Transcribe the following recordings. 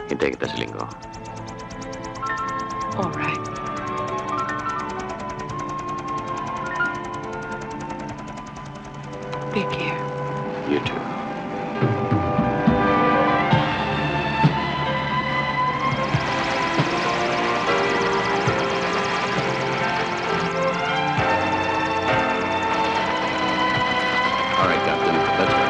Hintayin kita sa linggo. Alright. Take care. You too. All right, Captain. Let's go.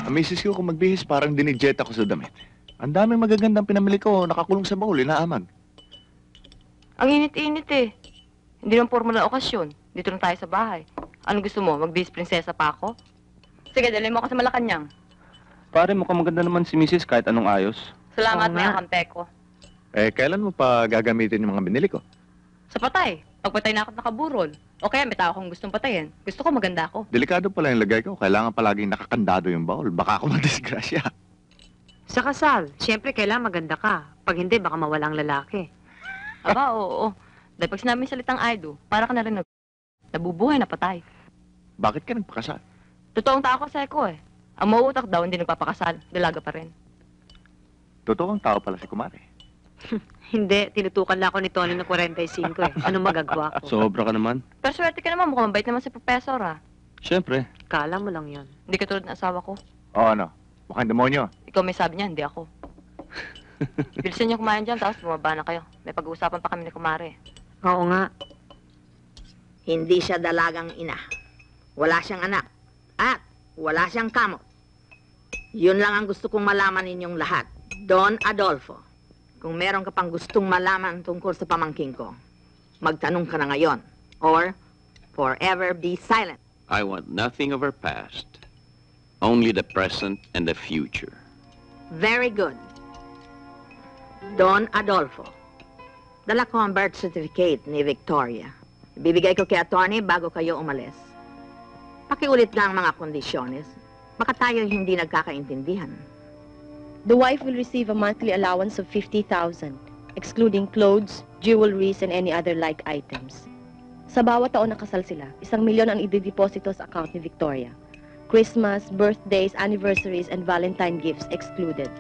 Ang misis ko kung magbihis parang dinijet ako sa damit. Ang daming magagandang pinamili ko, nakakulong sa baul, inaamag. Ang init-init eh. Hindi naman formal na okasyon. Dito lang tayo sa bahay. Anong gusto mo? Magbihis prinsesa pa ako? Sige, dalhin mo ako sa Malacanang. Pare, mukhang maganda naman si Mrs. kahit anong ayos. Salamat, Oo may nga. akante ko. Eh, kailan mo pa gagamitin yung mga binili ko? Sa patay. Pagpatay na ako nakaburol. O kaya may tao akong gustong patayin. Gusto ko maganda ako. Delikado pala yung lagay ko. Kailangan palaging nakakandado yung baul. Baka ako madisgrasya. Sa kasal, siyempre kailangan maganda ka. Pag hindi, baka mawala ang lalaki. Aba, oo. Dahil pag sinabi yung salitang idol, para ka na rin nabubuhay na patay. Bakit ka nagpakasal? Totoong tao ko sa eko eh. Ang mauutak daw, hindi nagpapakasal. Dalaga pa rin. Totoong tao pala si Kumare. Hindi, tinutukan lang ako ni Tony ng 45 eh. Ano magagawa ko? Sobra ka naman. Pero swerte ka naman, mukhang mabait naman si Professor ah. Siyempre. Kala mo lang yun. Hindi ka tulad ng asawa ko. O ano? Mukhang demonyo. Ikaw may sabi niya, hindi ako. Bilisan niyo kumain dyan, tapos bumaba na kayo. May pag-uusapan pa kami ni Kumare. Oo nga. Hindi siya dalagang ina. Wala siyang anak. At wala siyang kamot. Yun lang ang gusto kong malaman ninyong lahat. Don Adolfo, kung meron ka pang gustong malaman tungkol sa pamangking ko, magtanong ka na ngayon. Or, forever be silent. I want nothing of our past. Only the present and the future. Very good. Don Adolfo, dala ko ang birth certificate ni Victoria. Ibibigay ko kay attorney bago kayo umalis. Pakiulit nga ang mga kondisyones. Baka tayo hindi nagkakaintindihan. The wife will receive a monthly allowance of 50,000, excluding clothes, jewelries, and any other like items. Sa bawat taon na kasal sila, 1,000,000 ang idideposito sa account ni Victoria. Christmas, birthdays, anniversaries, and Valentine gifts excluded.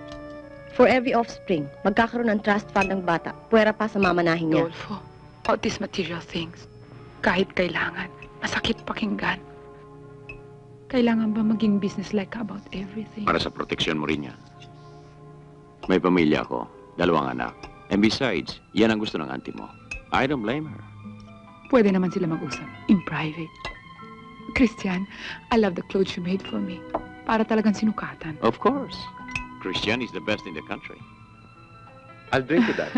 For every offspring, magkakaroon ng trust fund ang bata, puwera pa sa mamanahin niya. Adolfo, about these material things, kahit kailangan, masakit pakinggan. Kailangan ba maging business-like ka about everything? Para sa proteksyon mo rin yan. May pamilya ako, 2 anak. And besides, yan ang gusto ng auntie mo. I don't blame her. Pwede naman sila mag-usap in private. Christian, I love the clothes you made for me. Para talagang sinukatan. Of course. Christian is the best in the country. I'll drink to that.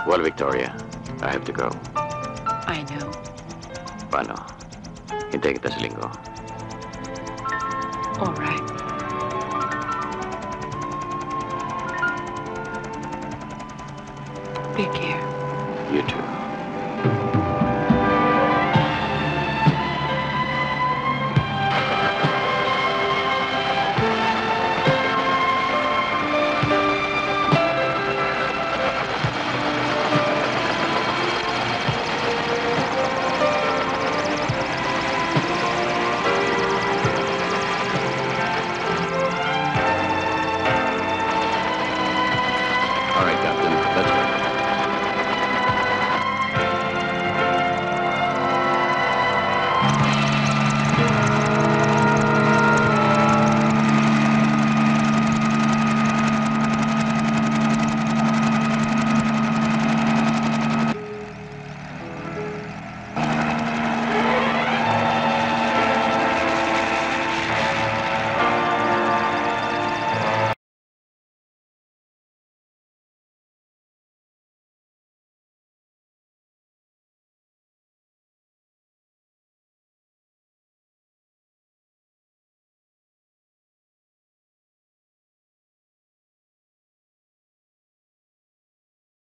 Well, Victoria, I have to go. I know. Paano? Hintayin kita sa linggo. Alright. Take care. You too.